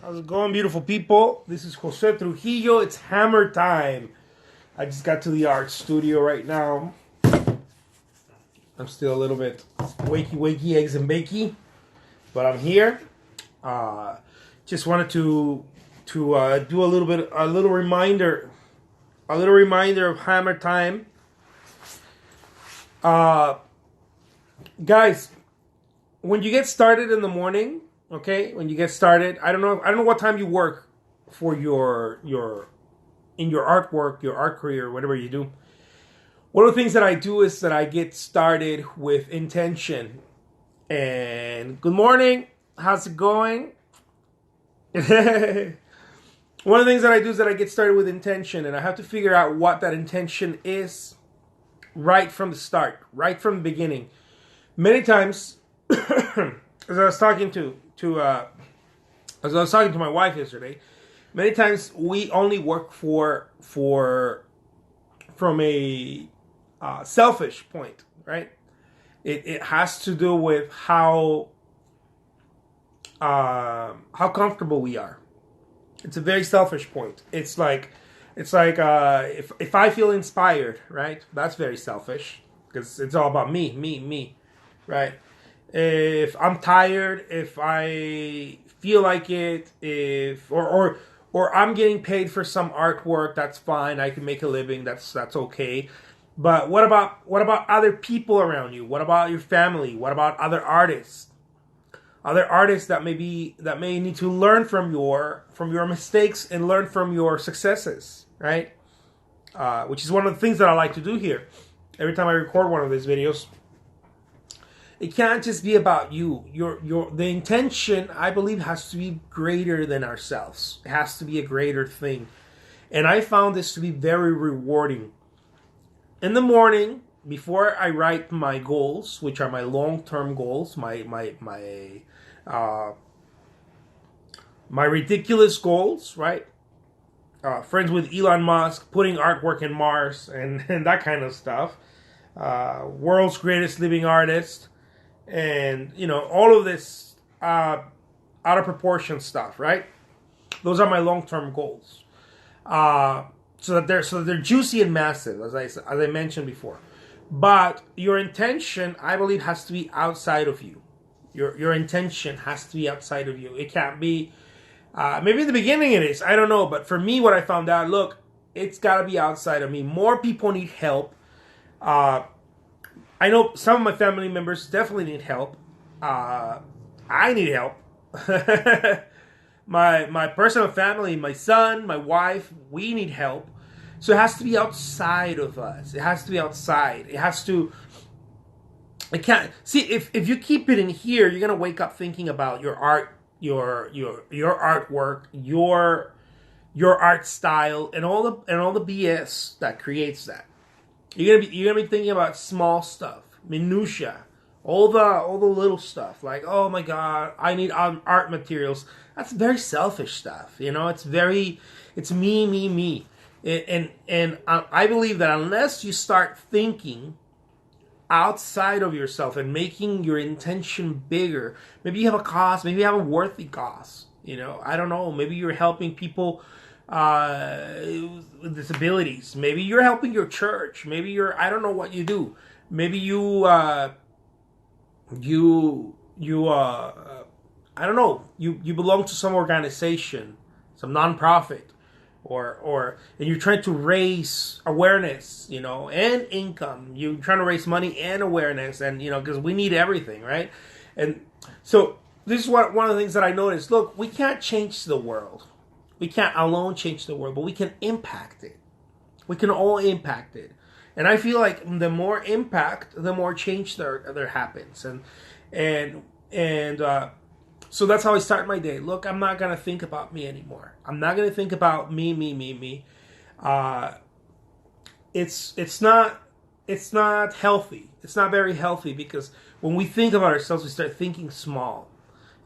How's it going, beautiful people? This is Jose Trujillo. It's hammer time. I just got to the art studio right now. I'm still a little bit wakey, eggs and bakey, but I'm here. Just wanted to do a little reminder of hammer time. Guys, when you get started in the morning, okay, when you get started, I don't know what time you work for your artwork, your art career, whatever you do. One of the things that I do is that I get started with intention. And good morning, how's it going? One of the things that I do is that I get started with intention, and I have to figure out what that intention is right from the start, right from the beginning. Many times, as I was talking to my wife yesterday, many times we only work from a selfish point, right? It has to do with how comfortable we are. It's a very selfish point. It's like if I feel inspired, right? That's very selfish because it's all about me, right? If I'm tired, if I feel like it, or I'm getting paid for some artwork, that's fine. I can make a living. That's okay. But what about other people around you? What about your family? What about other artists? Other artists that may need to learn from your mistakes and learn from your successes, right? Which is one of the things that I like to do here. Every time I record one of these videos, it can't just be about you. The intention, I believe, has to be greater than ourselves. It has to be a greater thing. And I found this to be very rewarding. In the morning, before I write my goals, which are my long-term goals, my ridiculous goals, right? Friends with Elon Musk, putting artwork in Mars, and that kind of stuff. World's greatest living artist. And, all of this out of proportion stuff, right? Those are my long-term goals. So that they're juicy and massive, as I mentioned before. But your intention, I believe, has to be outside of you. Your intention has to be outside of you. It can't be, maybe in the beginning it is, I don't know. But for me, what I found out, look, it's got to be outside of me. More people need help. I know some of my family members definitely need help. I need help. my personal family, my son, my wife, we need help. So it has to be outside of us. It has to be outside. It can't see if you keep it in here, you're gonna wake up thinking about your art, your artwork, your art style, and all the BS that creates that. You're gonna be thinking about small stuff, minutia, all the little stuff. Like, oh my God, I need art materials. That's very selfish stuff. It's me. And I believe that unless you start thinking outside of yourself and making your intention bigger, maybe you have a cause, maybe you have a worthy cause. I don't know. Maybe you're helping people with disabilities. Maybe you're helping your church. Maybe I don't know what you do. Maybe you I don't know. You belong to some organization, some nonprofit, or and you're trying to raise awareness, and income. You're trying to raise money and awareness, and because we need everything, right? And so this is one of the things that I noticed. Look, we can't change the world. We can't alone change the world, but we can impact it. We can all impact it. And I feel like the more impact, the more change there happens. And so that's how I start my day. Look, I'm not going to think about me anymore. I'm not going to think about me. It's not healthy. It's not very healthy because when we think about ourselves, we start thinking small.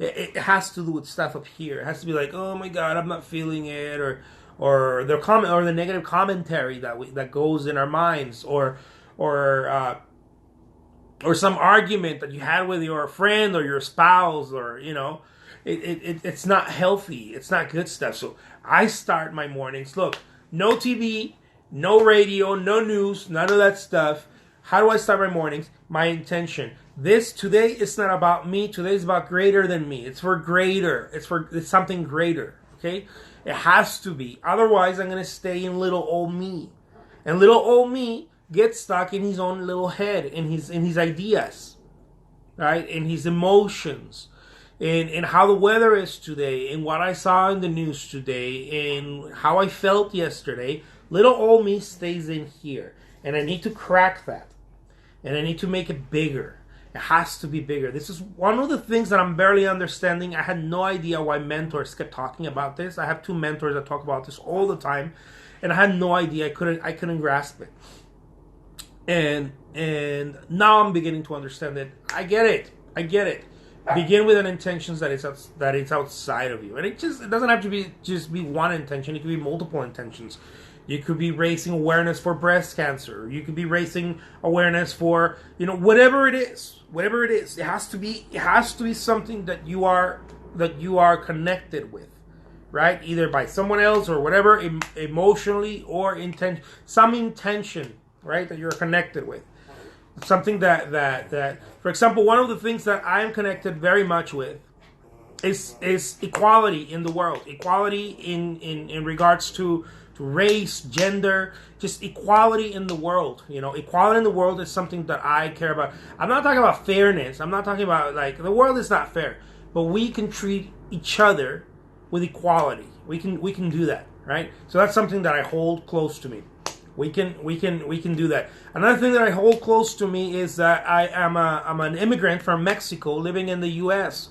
It has to do with stuff up here. It has to be like, oh my God, I'm not feeling it, or the negative commentary that goes in our minds, or some argument that you had with your friend or your spouse, or it's not healthy. It's not good stuff. So I start my mornings. Look, no TV, no radio, no news, none of that stuff. How do I start my mornings? My intention. Today is not about me. Today is about greater than me. It's for greater. It's something greater. Okay? It has to be. Otherwise, I'm gonna stay in little old me. And little old me gets stuck in his own little head, in his ideas, right? In his emotions, in how the weather is today, in what I saw in the news today, in how I felt yesterday. Little old me stays in here. And I need to crack that. And I need to make it bigger. It has to be bigger. This is one of the things that I'm barely understanding. I had no idea why mentors kept talking about this. I have 2 mentors that talk about this all the time. And I had no idea. I couldn't grasp it. And now I'm beginning to understand it. I get it. Begin with an intention that it's outside of you, and it doesn't have to be one intention. It could be multiple intentions. You could be raising awareness for breast cancer. You could be raising awareness for whatever it is. It has to be something that you are connected with, right? Either by someone else or whatever, emotionally or some intention, right, that you're connected with. Something that, for example, one of the things that I am connected very much with is equality in the world. Equality in regards to race, gender, just equality in the world. Equality in the world is something that I care about. I'm not talking about fairness. I'm not talking about, like, the world is not fair, but we can treat each other with equality. We can do that, right? So that's something that I hold close to me. We can do that. Another thing that I hold close to me is that I'm an immigrant from Mexico living in the U.S.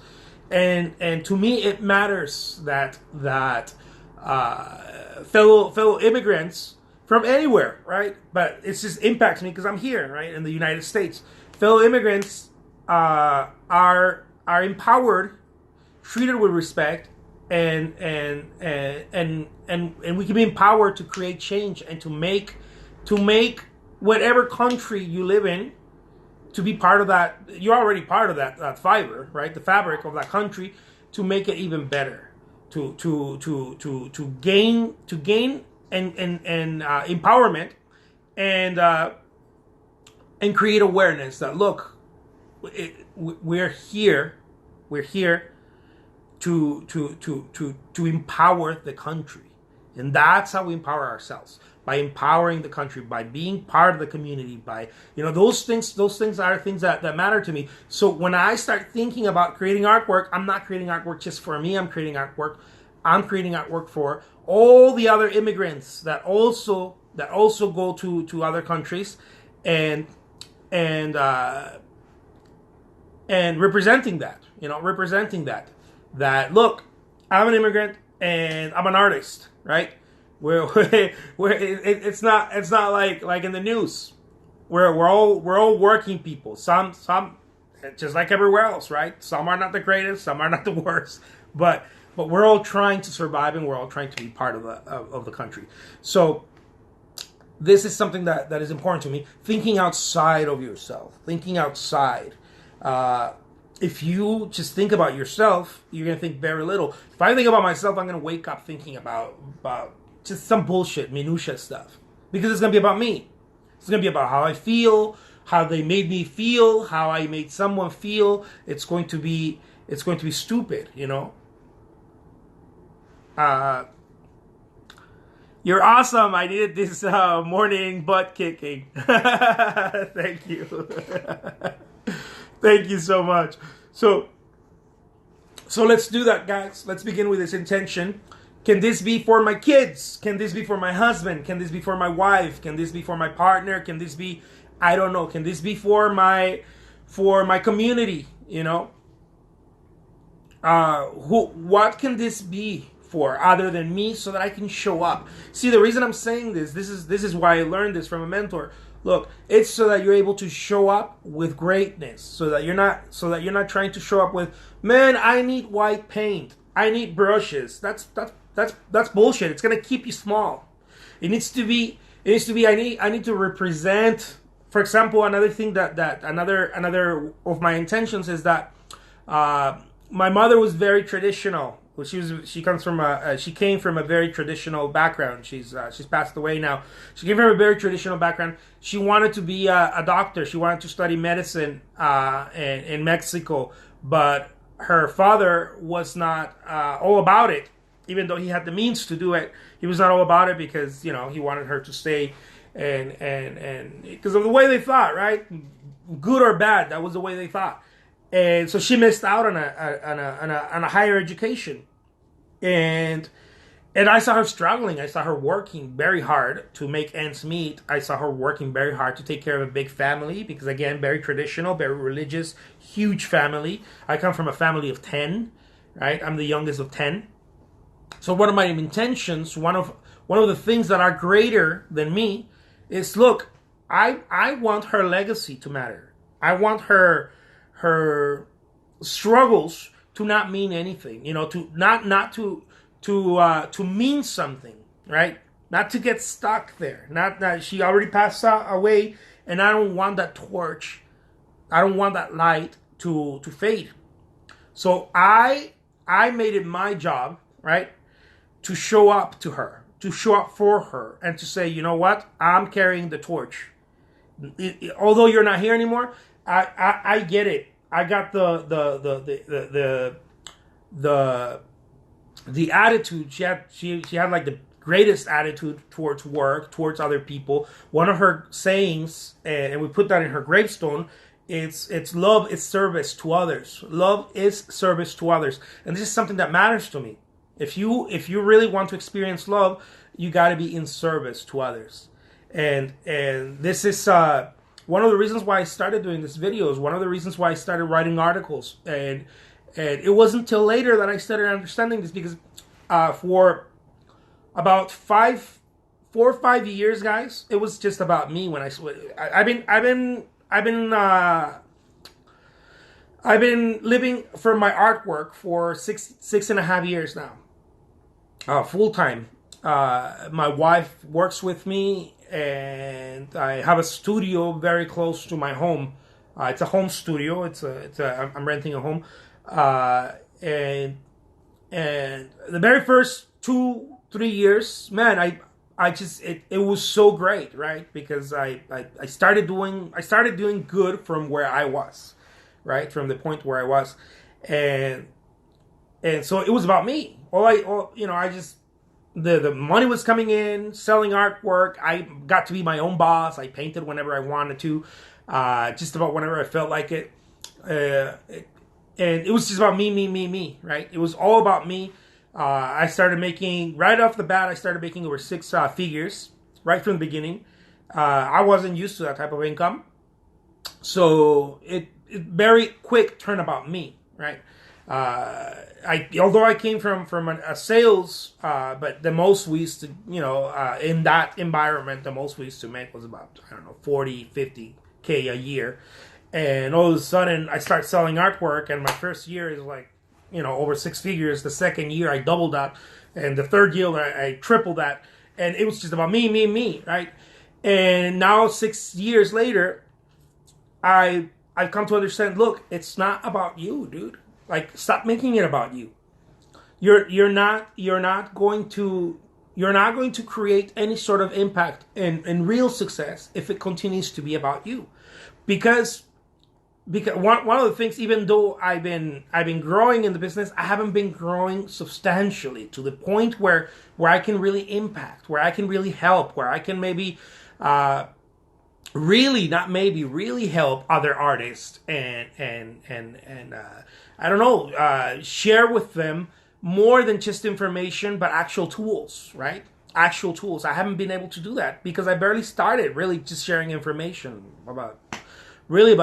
and to me it matters that fellow immigrants from anywhere, right? But it just impacts me because I'm here, right, in the United States. Fellow immigrants are empowered, treated with respect, and we can be empowered to create change and to make whatever country you live in to be part of that. You're already part of that fiber, right? The fabric of that country, to make it even better, to gain and empowerment and create awareness that, look, we're here to empower the country. And that's how we empower ourselves, by empowering the country, by being part of the community, by those things are things that matter to me. So when I start thinking about creating artwork, I'm not creating artwork just for me. I'm creating artwork for all the other immigrants that also go to other countries and representing that look, I'm an immigrant and I'm an artist, right? It's not like in the news where we're all working people. Some just like everywhere else, right? Some are not the greatest, some are not the worst, but we're all trying to survive and we're all trying to be part of the country. So this is something that is important to me. Thinking outside of yourself, thinking outside. If you just think about yourself, you're going to think very little. If I think about myself, I'm going to wake up thinking about just some bullshit, minutia stuff. Because it's going to be about me. It's going to be about how I feel, how they made me feel, how I made someone feel. It's going to be stupid, You're awesome. I needed this morning butt kicking. Thank you. Thank you so much. So let's do that, guys. Let's begin with this intention. Can this be for my kids? Can this be for my husband? Can this be for my wife? Can this be for my partner? Can this be, I don't know. Can this be for my community? What can this be for other than me, so that I can show up? See, the reason I'm saying this is why I learned this from a mentor. Look, it's so that you're able to show up with greatness, so that you're not trying to show up with, man, I need white paint, I need brushes. That's bullshit. It's gonna keep you small. It needs to be. I need to represent. For example, another thing that another of my intentions is that my mother was very traditional. Well, she came from a very traditional background. She's passed away now. She came from a very traditional background. She wanted to be a doctor. She wanted to study medicine in Mexico, but her father was not all about it. Even though he had the means to do it, he was not all about it because he wanted her to stay and because of the way they thought, right? Good or bad, that was the way they thought. And so she missed out on a higher education, and I saw her struggling. I saw her working very hard to make ends meet. I saw her working very hard to take care of a big family because, again, very traditional, very religious, huge family. I come from a family of 10, right? I'm the youngest of 10. So one of my intentions, one of the things that are greater than me, is look. I want her legacy to matter. I want her struggles to not mean anything, to not to mean something, right? Not to get stuck there. Not that she already passed away, and I don't want that torch. I don't want that light to fade. So I made it my job, right, to show up to her, to show up for her, and to say, you know what, I'm carrying the torch. Although you're not here anymore, I get it. I got the attitude. She had like the greatest attitude towards work, towards other people. One of her sayings, and we put that in her gravestone, it's love is service to others. Love is service to others, and this is something that matters to me. If you really want to experience love, you got to be in service to others. And this is one of the reasons why I started doing this videos. One of the reasons why I started writing articles. And it wasn't until later that I started understanding this, because for about 4 or 5 years, guys, it was just about me. When I've been living for my artwork for 6.5 years now, full time. My wife works with me, and I have a studio very close to my home. It's a home studio. I'm renting a home, and the very first 2-3 years, man, it was so great, right? Because I started doing good from where I was, right, from the point where I was, and so it was about me. The money was coming in, selling artwork. I got to be my own boss. I painted whenever I wanted to, just about whenever I felt like it. And it was just about me, right? It was all about me. I started making, right off the bat, over 6 figures right from the beginning. I wasn't used to that type of income. So it very quick turned about me, right? Although I came from a sales, but the most we used to, in that environment, the most we used to make was about, 40, 50K a year. And all of a sudden I start selling artwork, and my first year is like, over 6 figures. The second year I doubled that. And the third year I tripled that. And it was just about me, right? And now 6 years later, I've come to understand, look, it's not about you, dude. Like, stop making it about you. You're not going to create any sort of impact and real success if it continues to be about you. Because one of the things, even though I've been growing in the business, I haven't been growing substantially to the point where I can really impact, where I can really help, where I can maybe really help other artists and I don't know, share with them more than just information, but actual tools, right? Actual tools. I haven't been able to do that because I barely started really just sharing information. About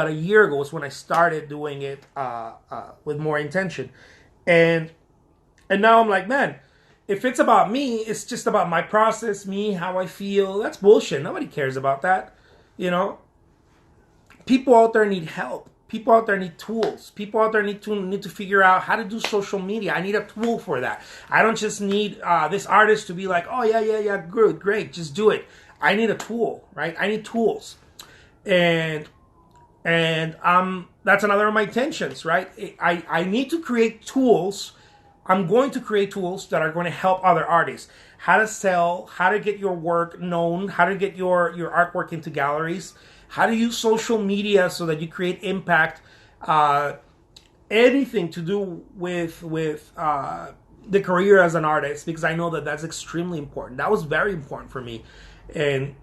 a year ago was when I started doing it with more intention. And now I'm like, man, if it's about me, it's just about my process, me, how I feel. That's bullshit. Nobody cares about that. People out there need help. People out there need tools. People out there need to figure out how to do social media. I need a tool for that. I don't just need this artist to be like, oh, yeah, good, great, just do it. I need a tool, right? I need tools. And I'm that's another of my intentions, right? I need to create tools. I'm going to create tools that are going to help other artists. How to sell, how to get your work known, how to get your artwork into galleries, how to use social media so that you create impact. Anything to do with the career as an artist, because I know that that's extremely important. That was very important for me, and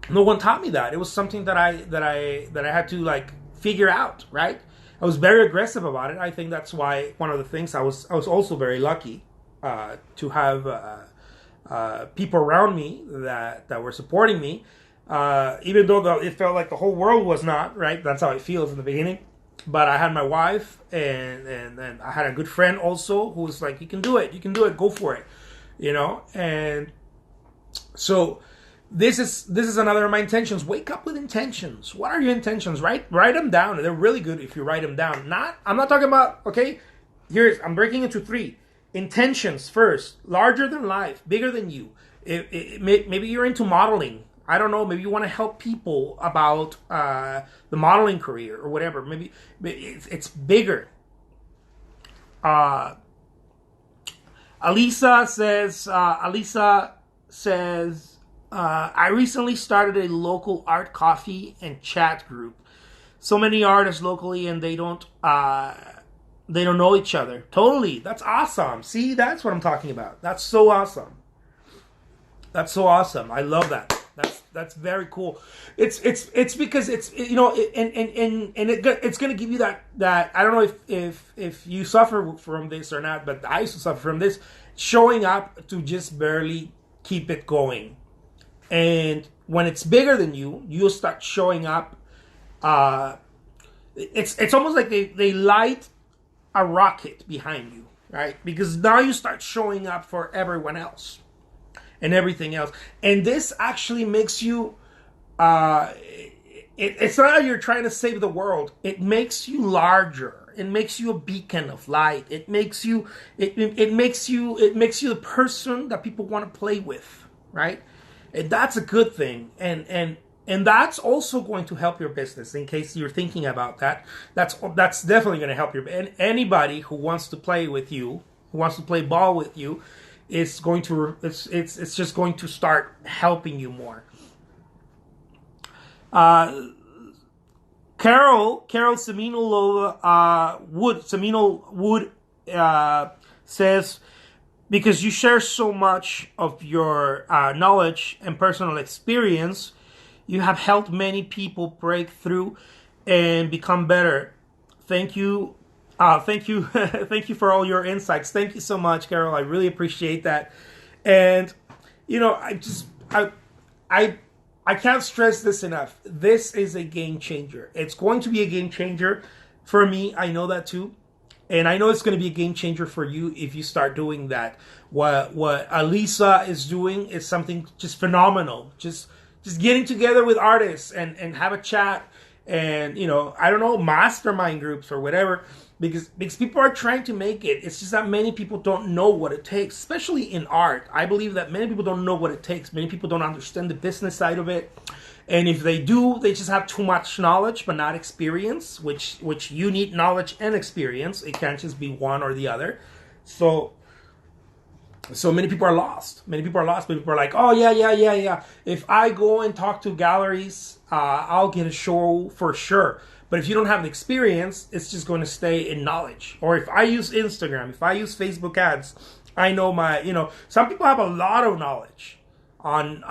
no one taught me that. It was something that I had to like figure out, right? I was very aggressive about it. I think that's why one of the things I was also very lucky to have people around me that were supporting me, even though it felt like the whole world was not, right? That's how it feels in the beginning. But I had my wife, and I had a good friend also who was like, you can do it, go for it, you know. And so this is another of my intentions. Wake up with intentions. What are your intentions? Write them down. They're really good if you write them down. I'm not talking about, okay, I'm breaking into 3 intentions. First, larger than life, bigger than you. Maybe you're into modeling. I don't know, maybe you want to help people about the modeling career or whatever. Maybe it's bigger. Alisa says, I recently started a local art coffee and chat group. So many artists locally, and they don't know each other. Totally, that's awesome. See, that's what I'm talking about. That's so awesome. I love that. That's very cool. It's because it's, you know, and it's going to give you that I don't know if you suffer from this or not, but I used to suffer from this, showing up to just barely keep it going. And when it's bigger than you, you'll start showing up. It's almost like they light a rocket behind you, right? Because now you start showing up for everyone else and everything else. And this actually makes you, it's not that you're trying to save the world. It makes you larger. It makes you a beacon of light. It makes you the person that people want to play with, right? And that's a good thing. And that's also going to help your business, in case you're thinking about that. That's definitely going to help and anybody who wants to play with you, who wants to play ball with you, it's just going to start helping you more. Carol Semino Wood says, because you share so much of your knowledge and personal experience, you have helped many people break through and become better. Thank you. Thank you for all your insights. Thank you so much, Carol. I really appreciate that. And, you know, I can't stress this enough. This is a game changer. It's going to be a game changer for me. I know that too. And I know it's going to be a game changer for you if you start doing that. What Alisa is doing is something just phenomenal. Just getting together with artists and have a chat and, you know, I don't know, mastermind groups or whatever. Because people are trying to make it. It's just that many people don't know what it takes, especially in art. I believe that many people don't know what it takes. Many people don't understand the business side of it. And if they do, they just have too much knowledge but not experience, which you need knowledge and experience. It can't just be one or the other. So many people are lost. Many people are like, oh, yeah. If I go and talk to galleries, I'll get a show for sure. But if you don't have the experience, it's just going to stay in knowledge. Or if I use Instagram, if I use Facebook ads, I know some people have a lot of knowledge on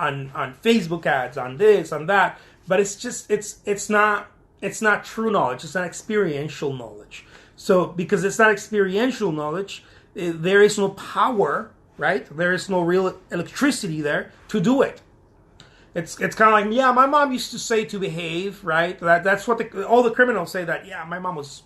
Facebook ads, on this, on that. But it's not true knowledge. It's not experiential knowledge. So because it's not experiential knowledge, there is no power, right? There is no real electricity there to do it. It's kind of like, yeah, my mom used to say to behave, right? That's what all the criminals say, that, yeah, my mom was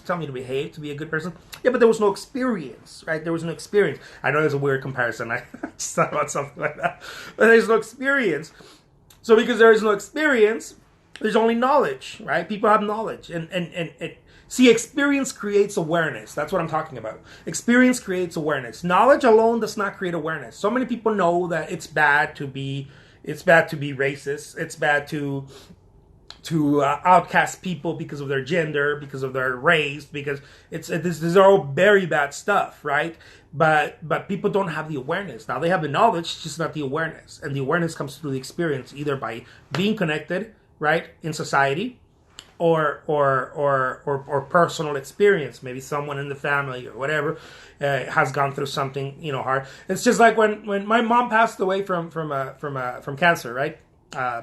telling me to behave, to be a good person. Yeah, but there was no experience, right? There was no experience. I know there's a weird comparison. I just thought about something like that. But there's no experience. So because there is no experience, there's only knowledge, right? People have knowledge. And see, experience creates awareness. That's what I'm talking about. Experience creates awareness. Knowledge alone does not create awareness. So many people know that it's bad to be racist. It's bad to outcast people because of their gender, because of their race, because this is all very bad stuff, right? But people don't have the awareness. Now they have the knowledge, just not the awareness. And the awareness comes through the experience, either by being connected, right, in society, or personal experience. Maybe someone in the family or whatever has gone through something, hard. It's just like when my mom passed away from cancer, right,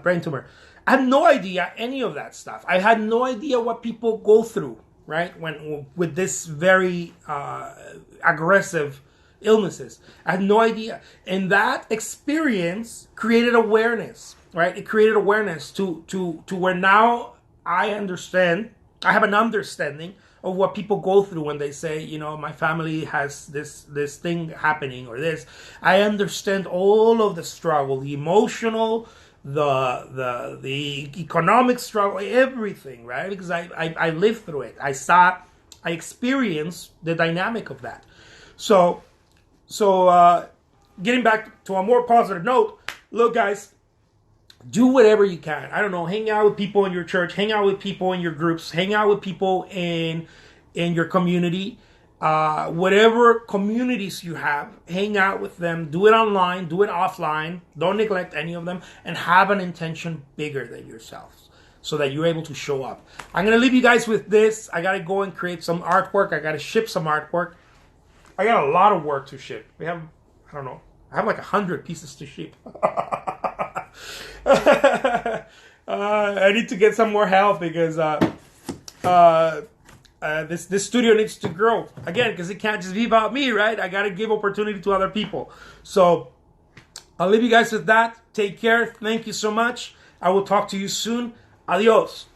brain tumor. I had no idea any of that stuff. I had no idea what people go through, right, when with this very aggressive illnesses. I had no idea, and that experience created awareness, right? It created awareness to where now I understand. I have an understanding of what people go through when they say, my family has this thing happening or this. I understand all of the struggle, the emotional, the economic struggle, everything, right? Because I lived through it. I experienced the dynamic of that. So getting back to a more positive note, look, guys, do whatever you can. I don't know, hang out with people in your church, hang out with people in your groups, hang out with people in your community. Whatever communities you have, hang out with them. Do it online, do it offline. Don't neglect any of them, and have an intention bigger than yourselves so that you're able to show up. I'm going to leave you guys with this. I got to go and create some artwork. I got to ship some artwork. I got a lot of work to ship. I have like 100 pieces to ship. I need to get some more help because this studio needs to grow again, because it can't just be about me, right? I got to give opportunity to other people. So I'll leave you guys with that. Take care. Thank you so much. I will talk to you soon. Adios.